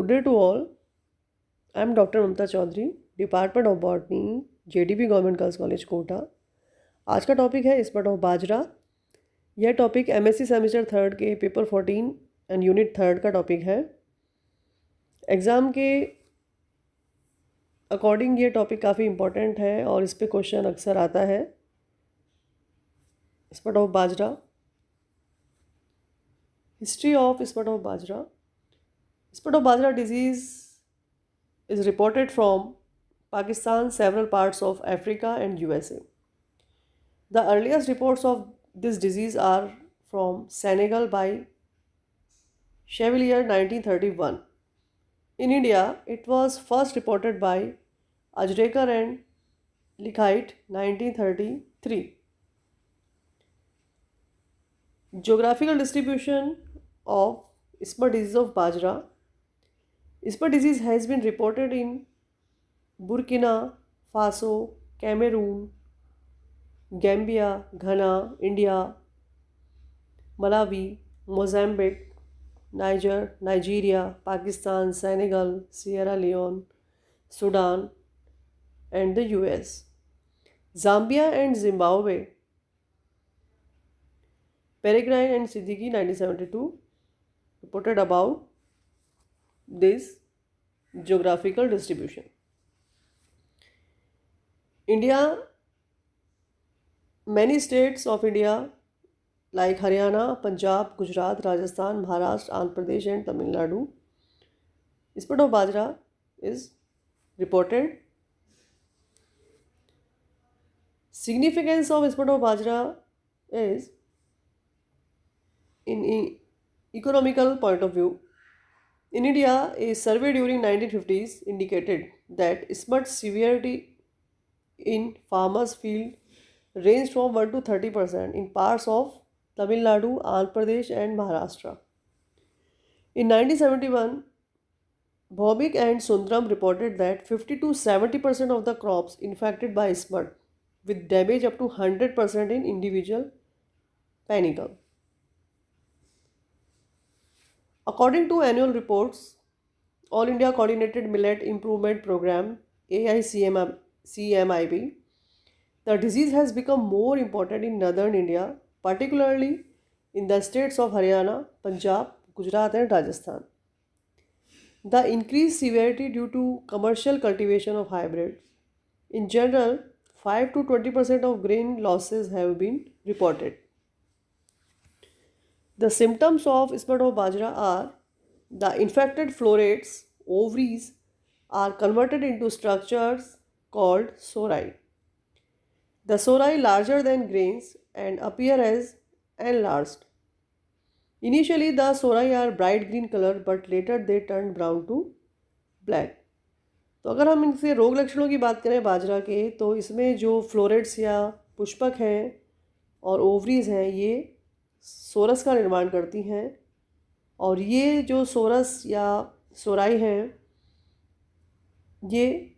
Good day to all. I am Dr. Mamta Chaudhary, department of botany, JDB government girls college Kota. आज का topic है smut of bajra. यह topic MSc semester third के paper 14 and unit third का topic है। Exam के according ये topic काफ़ी इम्पोर्टेंट है और इस पे क्वेश्चन अक्सर आता है। Smut of bajra, history of smut of bajra. Smut of bajra disease is reported from Pakistan, several parts of Africa and USA. The earliest reports of this disease are from Senegal by Chevalier 1931. In India, it was first reported by Ajrekar and Likhait 1933. Geographical distribution of Ispa disease of Bajra. Ispa disease has been reported in Burkina Faso, Cameroon, Gambia, Ghana, India, Malawi, Mozambique, Niger, Nigeria, Pakistan, Senegal, Sierra Leone, Sudan, and the US. Zambia and Zimbabwe. Peregrine and Siddiqui 1972 reported about this geographical distribution. India, many states of India like Haryana, Punjab, Gujarat, Rajasthan, Maharashtra, Andhra Pradesh and Tamil Nadu, spot of Bajra is reported. Significance of spot of Bajra is in economical point of view. In India, a survey during 1950s indicated that smut severity in farmers' field ranged from 1 to 30% in parts of Tamil Nadu, Andhra Pradesh and Maharashtra. In 1971, Bhomik and Sundram reported that 50 to 70% of the crops infected by smut, with damage up to 100% in individual panicle. According to annual reports, All India Coordinated Millet Improvement Program AICMIB, the disease has become more important in northern India, particularly in the states of Haryana, Punjab, Gujarat and Rajasthan. The increased severity due to commercial cultivation of hybrids. In general, 5 to 20% of grain losses have been reported. The symptoms of spot of bajra are the infected florets, ovaries are converted into structures called sori. The sori larger than grains and appear as enlarged. Initially the sori are bright green color but later they turn brown to black. तो अगर हम इनसे रोग लक्षणों की बात करें बाजरा के, तो इसमें जो फ्लोरेट्स या पुष्पक हैं और ओवरीज हैं ये सोरस का निर्माण करती हैं, और ये जो सोरस या सोराई हैं ये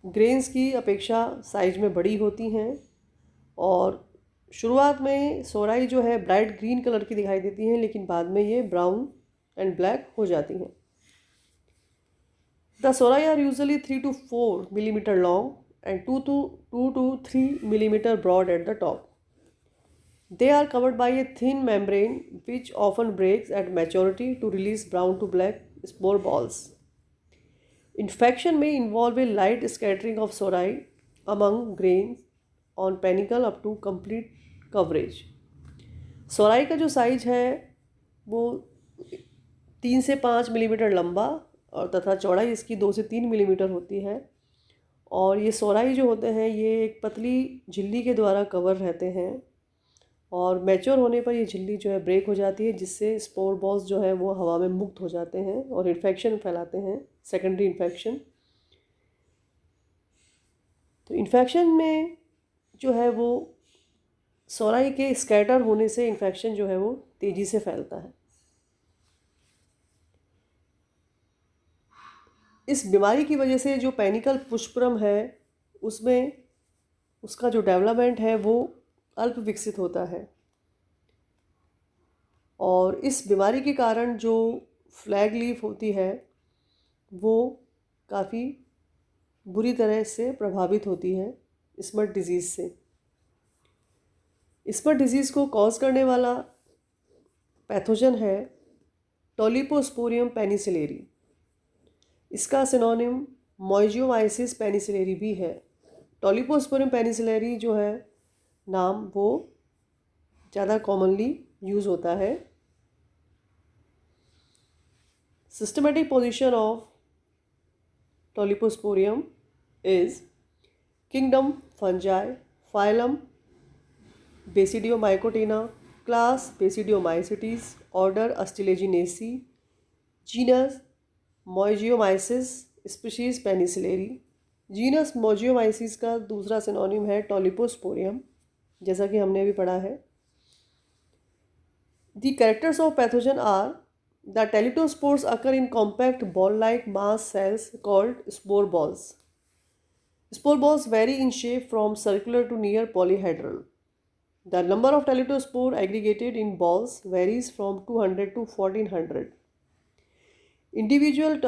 ग्रेन्स की अपेक्षा साइज में बड़ी होती हैं और शुरुआत में सोराई जो है ब्राइट ग्रीन कलर की दिखाई देती हैं, लेकिन बाद में ये ब्राउन एंड ब्लैक हो जाती हैं. The sori are usually 3 to 4 millimeter long and 2 to 3 millimeter broad at the top. They are covered by a thin membrane which often breaks at maturity to release brown to black spore balls. Infection may involve a light scattering of sori among grains on panicle up to complete coverage. सोराई का जो size है वो 3 से 5 millimetre लंबा और तथा चौड़ाई इसकी 2 से 3 मिलीमीटर होती है, और ये सोराई जो होते हैं ये एक पतली झिल्ली के द्वारा कवर रहते हैं और मैच्योर होने पर ये झिल्ली जो है ब्रेक हो जाती है, जिससे स्पोर बॉल्स जो है वो हवा में मुक्त हो जाते हैं और इन्फेक्शन फैलाते हैं, सेकेंडरी इन्फेक्शन. तो इन्फेक्शन में जो है वो सोराई के स्कैटर होने से इन्फेक्शन जो है वो तेज़ी से फैलता है. इस बीमारी की वजह से जो पेनिकल पुष्परम है उसमें उसका जो डेवलपमेंट है वो अल्प विकसित होता है, और इस बीमारी के कारण जो फ्लैग लीफ होती है वो काफ़ी बुरी तरह से प्रभावित होती हैं स्मट डिजीज़ से। स्मट डिजीज़ को कॉज करने वाला पैथोजन है टोलिपोस्पोरियम पेनिसिलेरी। इसका सिनोनिम मोइजियोमाइसिस पेनिसिलेरी भी है। टोलिपोस्पोरियम पेनिसिलेरी जो है नाम, वो ज़्यादा कॉमनली यूज़ होता है। Systematic position of Tolyposporium is kingdom fungi, phylum Basidiomycotina, class Basidiomycetes, order Ustilaginaceae, genus Moesziomyces, species penicillariae. Genus Moesziomyces का दूसरा सिनोनिम है टोलिपोस्पोरियम, जैसा कि हमने अभी पढ़ा है। The characters of pathogen are the teletospores occur in compact ball-like mass cells called spore balls. Spore balls vary in shape from circular to near polyhedral. The number of teletospore aggregated in balls varies from 200 to 1400. Individual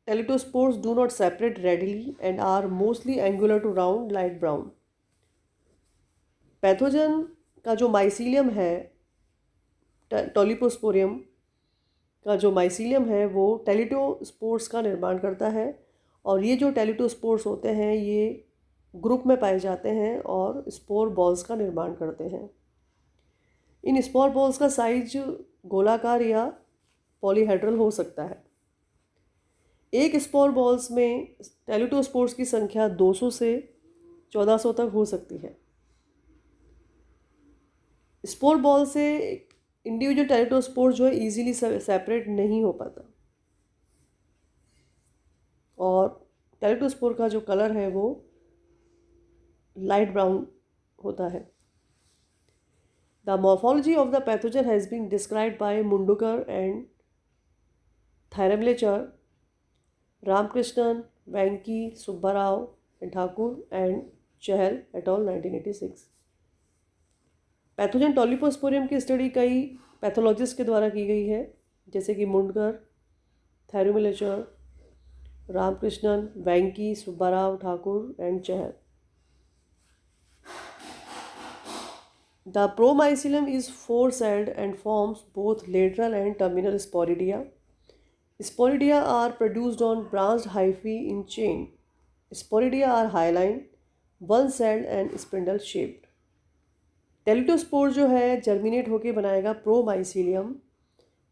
teletospores do not separate readily and are mostly angular to round, light brown. Pathogen का जो mycelium है, टोलिपोस्पोरियम का जो mycelium है वो teleutospores का निर्माण करता है, और ये जो टेलिटोस्पोर्स होते हैं ये ग्रुप में पाए जाते हैं और स्पोर बॉल्स का निर्माण करते हैं। इन स्पोर बॉल्स का साइज गोलाकार या पॉलीहेड्रल हो सकता है। एक स्पोर बॉल्स में टेलिटोस्पोर्स की संख्या 200 से 1400 तक हो सकती है। स्पोर बॉल से इंडिविजुअल टेलिटोस्पोर जो है ईजिली सेपरेट नहीं हो पाता, और टेलिटोस्पोर का जो कलर है वो लाइट ब्राउन होता है। The morphology of the pathogen has been described by Mundkur and Thirumalachar, Ramakrishnan, Venki, Subbarao and Thakur and Chahal et al 1986। Pathogen Tolyposporium की स्टडी कई पैथोलॉजिस्ट के द्वारा की गई है, जैसे कि Mundkur, Thirumalachar, Ramakrishnan, Venki, Subbarao, Thakur and Chahal. The promycelium is four-celled and forms both lateral and terminal sporidia. Sporidia are produced on branched hyphae in chain. Sporidia are hyaline, one-celled and spindle-shaped. टेलिटोस्पोर जो है जर्मिनेट होके बनाएगा प्रोमाइसीलियम।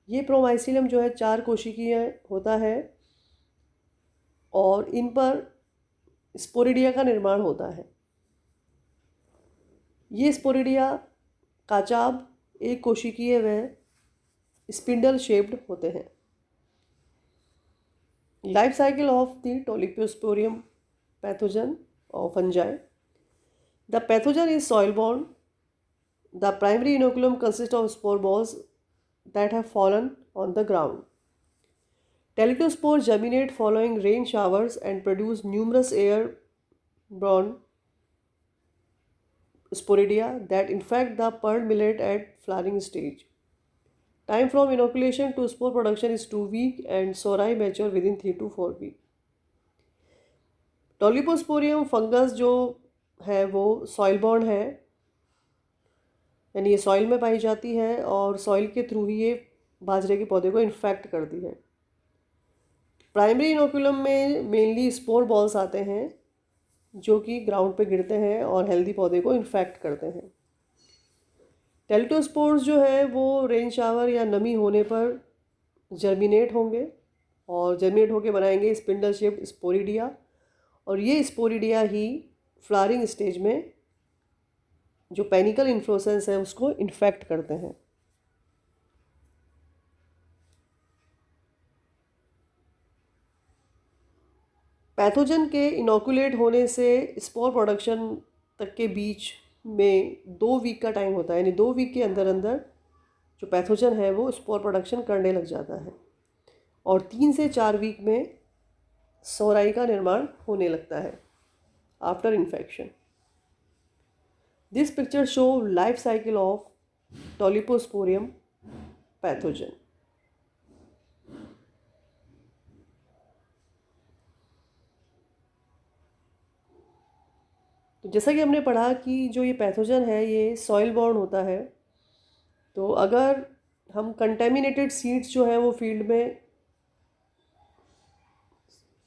ये प्रोमाइसीलियम जो है 4 कोशिकीय होता है और इन पर स्पोरिडिया का निर्माण होता है। ये स्पोरिडिया काचाब, एक कोशिकीय व स्पिंडल शेप्ड होते हैं। Life cycle of the Tolyposporium pathogen और fungi. The pathogen is soil borne. The primary inoculum consists of spore balls that have fallen on the ground. Teletospores germinate following rain showers and produce numerous air-borne sporidia that infect the pearl millet at flowering stage. Time from inoculation to spore production is 2 weeks and sori mature within 3 to 4 weeks. टोलिपोस्पोरियम fungus जो है वो soil born है, यानी ये soil में पाई जाती है और सॉइल के थ्रू ही ये बाजरे के पौधे को इन्फेक्ट करती है। प्राइमरी इनोकुलम में मेनली स्पोर बॉल्स आते हैं जो कि ग्राउंड पे गिरते हैं और हेल्दी पौधे को इन्फेक्ट करते हैं। टेलिटोस्पोर्स जो है वो रेन शावर या नमी होने पर जर्मिनेट होंगे और जर्मिनेट होके बनाएंगे स्पिंडल शेप्ड स्पोरिडिया, और ये स्पोरिडिया ही फ्लावरिंग स्टेज में जो पेनिकल इन्फ्लोरेसेंस है उसको इन्फेक्ट करते हैं। पैथोजन के इनोकुलेट होने से स्पोर प्रोडक्शन तक के बीच में 2 वीक का टाइम होता है, यानी 2 वीक के अंदर अंदर जो पैथोजन है वो स्पोर प्रोडक्शन करने लग जाता है और 3 से 4 वीक में सोराई का निर्माण होने लगता है after infection. This picture show life cycle of Tolyposporium pathogen. तो जैसा कि हमने पढ़ा कि जो ये पैथोजन है ये सॉइल बॉर्न होता है। तो अगर हम कंटेमिनेटेड सीड्स जो है वो फील्ड में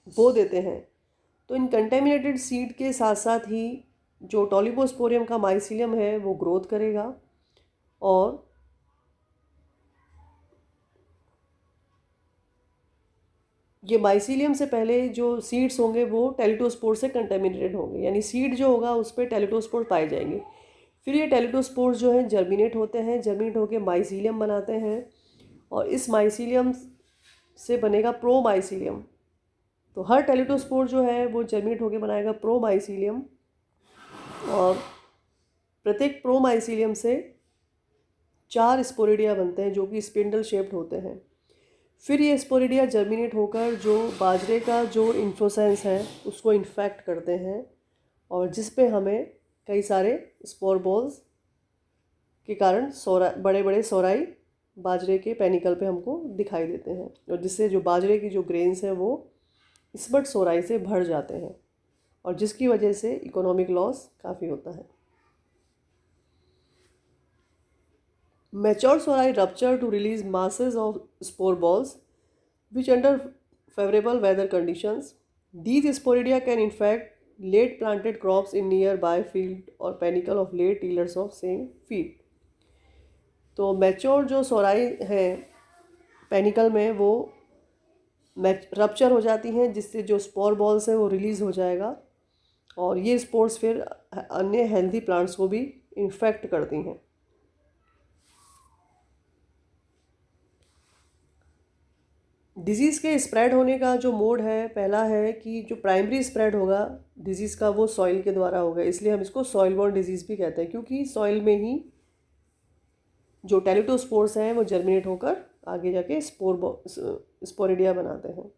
बो देते हैं तो इन कंटेमिनेटेड सीड के साथ साथ ही जो टॉलिबोस्पोरियम का माइसीलियम है वो ग्रोथ करेगा और ये माइसीलियम से पहले जो सीड्स होंगे वो टेलिटोस्पोर से कंटेमिनेटेड होंगे, यानी सीड जो होगा उस पर टेलिटोस्पोर पाए जाएंगे। फिर ये टेलिटोस्पोर जो है जर्मिनेट होते हैं, जर्मिनेट होकर माइसीलियम बनाते हैं और इस माइसीलियम से बनेगा प्रोमाइसीलियम। तो हर टेलिटोस्पोर जो है वो जर्मिनेट होकर बनाएगा प्रोमाइसीलियम और प्रत्येक प्रोमाइसीलियम से 4 स्पोरिडिया बनते हैं जो कि स्पिंडल शेप्ड होते हैं। फिर ये स्पोरिडिया जर्मिनेट होकर जो बाजरे का जो इन्फ्लोरेसेंस है उसको इन्फेक्ट करते हैं और जिस पे हमें कई सारे स्पोर बॉल्स के कारण बड़े बड़े सोराई बाजरे के पेनिकल पे हमको दिखाई देते हैं और जिससे जो बाजरे की जो ग्रेन्स हैं वो स्पट सोराई से भर जाते हैं और जिसकी वजह से इकोनॉमिक लॉस काफ़ी होता है। Mature sori rupture to release masses of spore balls, which under favorable weather conditions, these sporidia can infect late planted crops in nearby field or panicle of late tillers of same field. तो mature जो सोराई हैं panicle में वो rupture हो जाती हैं जिससे जो स्पोर बॉल्स हैं वो रिलीज़ हो जाएगा और ये स्पोर्स फिर अन्य हेल्दी प्लांट्स को भी इन्फेक्ट करती हैं। डिजीज़ के स्प्रेड होने का जो मोड है पहला है कि जो प्राइमरी स्प्रेड होगा डिजीज़ का वो सॉइल के द्वारा होगा, इसलिए हम इसको सॉइल बॉर्न डिजीज़ भी कहते हैं क्योंकि सॉइल में ही जो टेलिटोस्पोर्स हैं वो जर्मिनेट होकर आगे जाके स्पोरिडिया बनाते हैं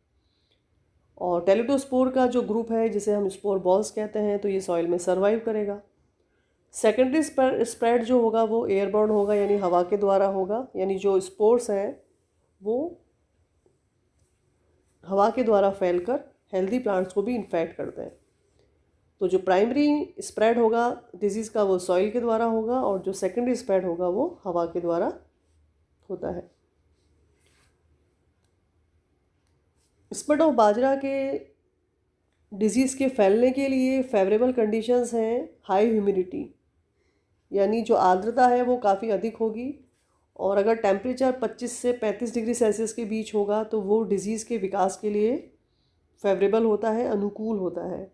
और टेलिटोस्पोर का जो ग्रुप है जिसे हम स्पोर बॉल्स कहते हैं तो ये सॉइल में सर्वाइव करेगा। सेकेंडरी स्प्रेड जो होगा वो एयरबॉर्न होगा यानी हवा के द्वारा होगा, यानी जो स्पोर्स हैं वो हवा के द्वारा फैलकर हेल्दी प्लांट्स को भी इन्फेक्ट करते हैं। तो जो प्राइमरी स्प्रेड होगा डिजीज़ का वो सॉइल के द्वारा होगा और जो सेकेंडरी स्प्रेड होगा वो हवा के द्वारा होता है। स्पट ऑफ बाजरा के डिजीज़ के फैलने के लिए फेवरेबल कंडीशंस हैं हाई ह्यूमिडिटी, यानी जो आर्द्रता है वो काफ़ी अधिक होगी और अगर टेम्परेचर 25 से 35 डिग्री सेल्सियस के बीच होगा तो वो डिज़ीज़ के विकास के लिए फेवरेबल होता है, अनुकूल होता है।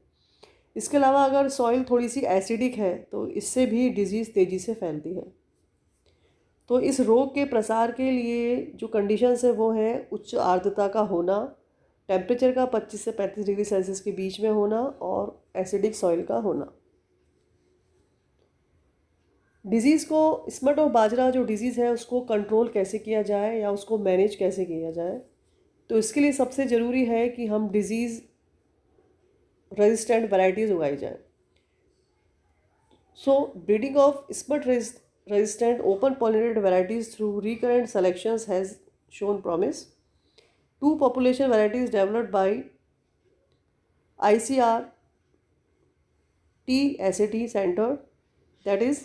इसके अलावा अगर सॉइल थोड़ी सी एसिडिक है तो इससे भी डिज़ीज़ तेज़ी से फैलती है। तो इस रोग के प्रसार के लिए जो कंडीशंस है वो है उच्च आर्द्रता का होना, टेम्परेचर का 25 से 35 डिग्री सेल्सियस के बीच में होना और एसिडिक सॉइल का होना। डिज़ीज़ को स्पट ऑफ बाजरा जो डिज़ीज़ है उसको कंट्रोल कैसे किया जाए या उसको मैनेज कैसे किया जाए, तो इसके लिए सबसे ज़रूरी है कि हम डिज़ीज़ रेजिस्टेंट वैरायटीज़ उगाई जाए। So breeding of smut resistant open pollinated varieties through recurrent selections has shown promise. 2 population varieties developed by ICR TSAT Center, that is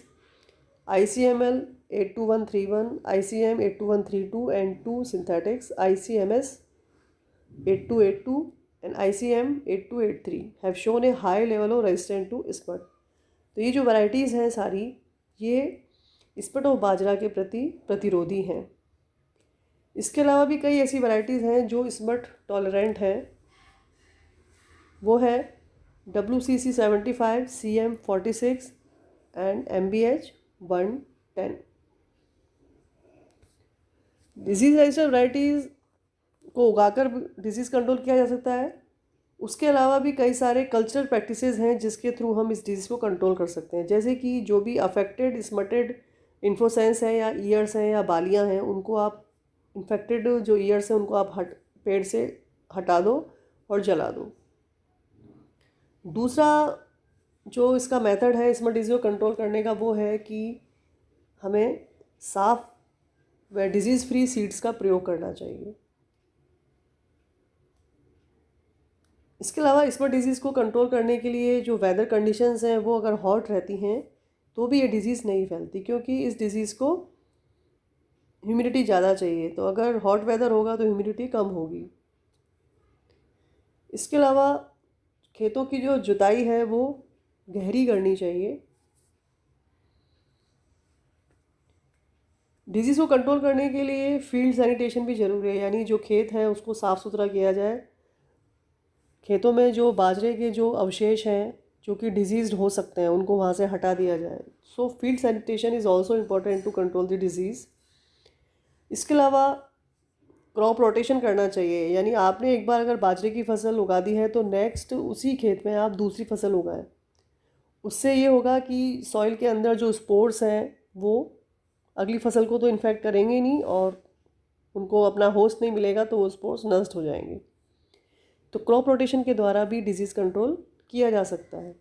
ICML 82131, ICM 82132 and 2 synthetics ICMS 8282 and ICM 8283 have shown a high level of resistance to sput. तो ये जो varieties हैं सारी ये spot of बाजरा के प्रति प्रतिरोधी हैं। इसके अलावा भी कई ऐसी वैरायटीज़ हैं जो स्पट टॉलरेंट हैं, वो है WCC 75, CM 46 and MBH 110। Disease resistant varieties को उगाकर डिजीज़ कंट्रोल किया जा सकता है। उसके अलावा भी कई सारे कल्चरल प्रैक्टिसेस हैं जिसके थ्रू हम इस डिजीज़ को कंट्रोल कर सकते हैं, जैसे कि जो भी अफेक्टेड स्मटेड इन्फ्लोसेंस है या ईयर्स हैं या बालियां हैं उनको आप इन्फेक्टेड जो ईयर्स हैं उनको आप पेड़ से हटा दो और जला दो। दूसरा जो इसका मेथड है स्मट डिजीज़ को कंट्रोल करने का वो है कि हमें साफ़ व डिजीज़ फ्री सीड्स का प्रयोग करना चाहिए। इसके अलावा स्मट डिजीज़ को कंट्रोल करने के लिए जो वेदर कंडीशंस हैं वो अगर हॉट रहती हैं तो भी ये डिज़ीज़ नहीं फैलती, क्योंकि इस डिज़ीज़ को ह्यूमिडिटी ज़्यादा चाहिए। तो अगर हॉट वेदर होगा तो ह्यूमिडिटी कम होगी। इसके अलावा खेतों की जो जुताई है वो गहरी करनी चाहिए। डिजीज़ को कंट्रोल करने के लिए फील्ड सैनिटेशन भी ज़रूरी है, यानी जो खेत है उसको साफ़ सुथरा किया जाए। खेतों में जो बाजरे के जो अवशेष हैं जो कि डिजीज़्ड हो सकते हैं उनको वहाँ से हटा दिया जाए। So field sanitation is also important to control the disease. इसके अलावा क्रॉप रोटेशन करना चाहिए, यानी आपने एक बार अगर बाजरे की फसल उगा दी है तो नेक्स्ट उसी खेत में आप दूसरी फसल उगाएं। उससे ये होगा कि सॉइल के अंदर जो स्पोर्स हैं वो अगली फसल को तो इन्फेक्ट करेंगे नहीं और उनको अपना होस्ट नहीं मिलेगा तो वो स्पोर्स नष्ट हो जाएंगे। तो क्रॉप रोटेशन के द्वारा भी डिजीज़ कंट्रोल किया जा सकता है।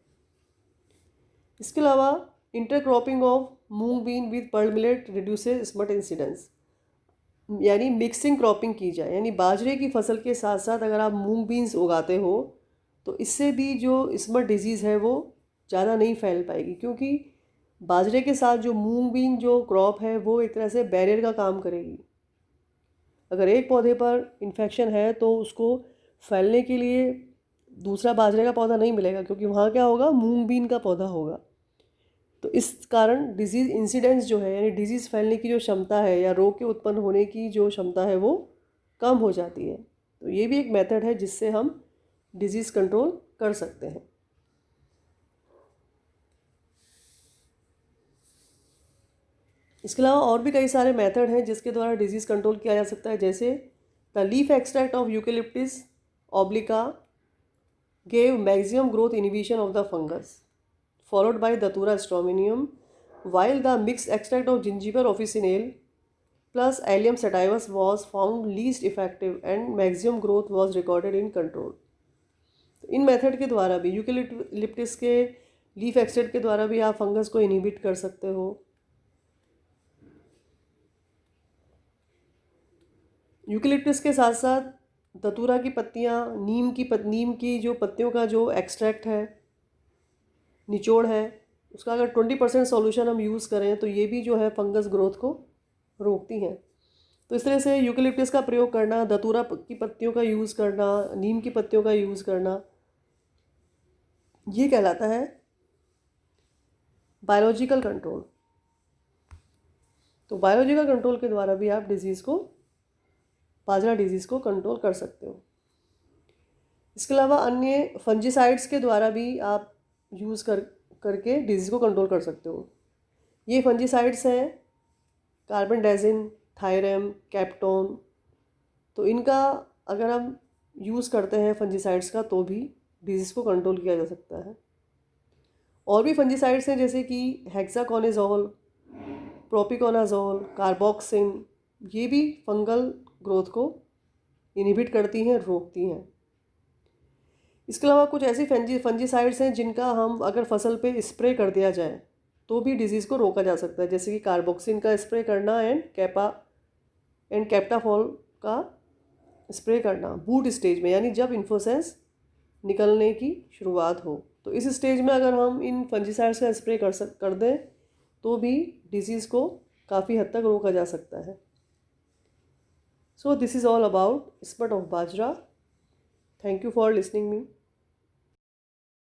इसके अलावा intercropping of moong bean with pearl millet reduces smut incidence, यानी मिक्सिंग क्रॉपिंग की जाए, यानी बाजरे की फसल के साथ साथ अगर आप मूंग बीन्स उगाते हो तो इससे भी जो स्मट डिजीज़ है वो ज़्यादा नहीं फैल पाएगी, क्योंकि बाजरे के साथ जो मूंग बीन जो क्रॉप है वो एक तरह से बैरियर का काम करेगी। अगर एक पौधे पर इन्फेक्शन है तो उसको फैलने के लिए दूसरा बाजरे का पौधा नहीं मिलेगा, क्योंकि वहाँ क्या होगा, मूंग बीन का पौधा होगा। तो इस कारण डिजीज़ इंसिडेंस जो है, यानी डिजीज़ फैलने की जो क्षमता है या रोग के उत्पन्न होने की जो क्षमता है वो कम हो जाती है। तो ये भी एक मेथड है जिससे हम डिजीज़ कंट्रोल कर सकते हैं। इसके अलावा और भी कई सारे मेथड हैं जिसके द्वारा डिजीज़ कंट्रोल किया जा सकता है, जैसे the leaf extract of Eucalyptus obliqua gave maximum growth inhibition of the fungus followed by Datura stramonium, while the mixed extract of Gingiber officinale plus Allium sativus was found least effective and maximum growth was recorded in control. In method के द्वारा भी, eucalyptus के leaf extract के द्वारा भी आप fungus को inhibit कर सकते हो। यूकेलिप्टिस के साथ साथ दतूरा की पत्तियाँ, नीम की जो पत्तियों का जो एक्सट्रैक्ट है, निचोड़ है, उसका अगर 20% सॉल्यूशन हम यूज़ करें तो ये भी जो है फंगस ग्रोथ को रोकती हैं। तो इस तरह से यूकेलिप्टस का प्रयोग करना, दतूरा की पत्तियों का यूज़ करना, नीम की पत्तियों का यूज़ करना, ये कहलाता है बायोलॉजिकल कंट्रोल। तो बायोलॉजिकल कंट्रोल के द्वारा भी आप बाजरा डिजीज़ को कंट्रोल कर सकते हो। इसके अलावा अन्य फंजीसाइड्स के द्वारा भी आप यूज़ करके डिजीज़ को कंट्रोल कर सकते हो। ये फंजीसाइड्स हैं कार्बेंडाजिम, थायरम, कैप्टोन। तो इनका अगर हम यूज़ करते हैं फंजीसाइड्स का तो भी डिजीज़ को कंट्रोल किया जा सकता है। और भी फंजीसाइड्स हैं जैसे कि हेक्साकोनाजोल, प्रोपिकोनाजोल, कार्बोक्सिन, ये भी फंगल ग्रोथ को इनहिबिट करती हैं, रोकती हैं। इसके अलावा कुछ ऐसी फंजीसाइड्स हैं जिनका हम अगर फसल पे स्प्रे कर दिया जाए तो भी डिजीज़ को रोका जा सकता है, जैसे कि कार्बोक्सिन का स्प्रे करना एंड कैप्टाफॉल का स्प्रे करना बूट स्टेज में, यानी जब इन्फोसेंस निकलने की शुरुआत हो। तो इस स्टेज में अगर हम इन फंजीसाइड्स का स्प्रे कर दें तो भी डिजीज़ को काफ़ी हद तक रोका जा सकता है। So this is all about smut of bajra. Thank you for listening me.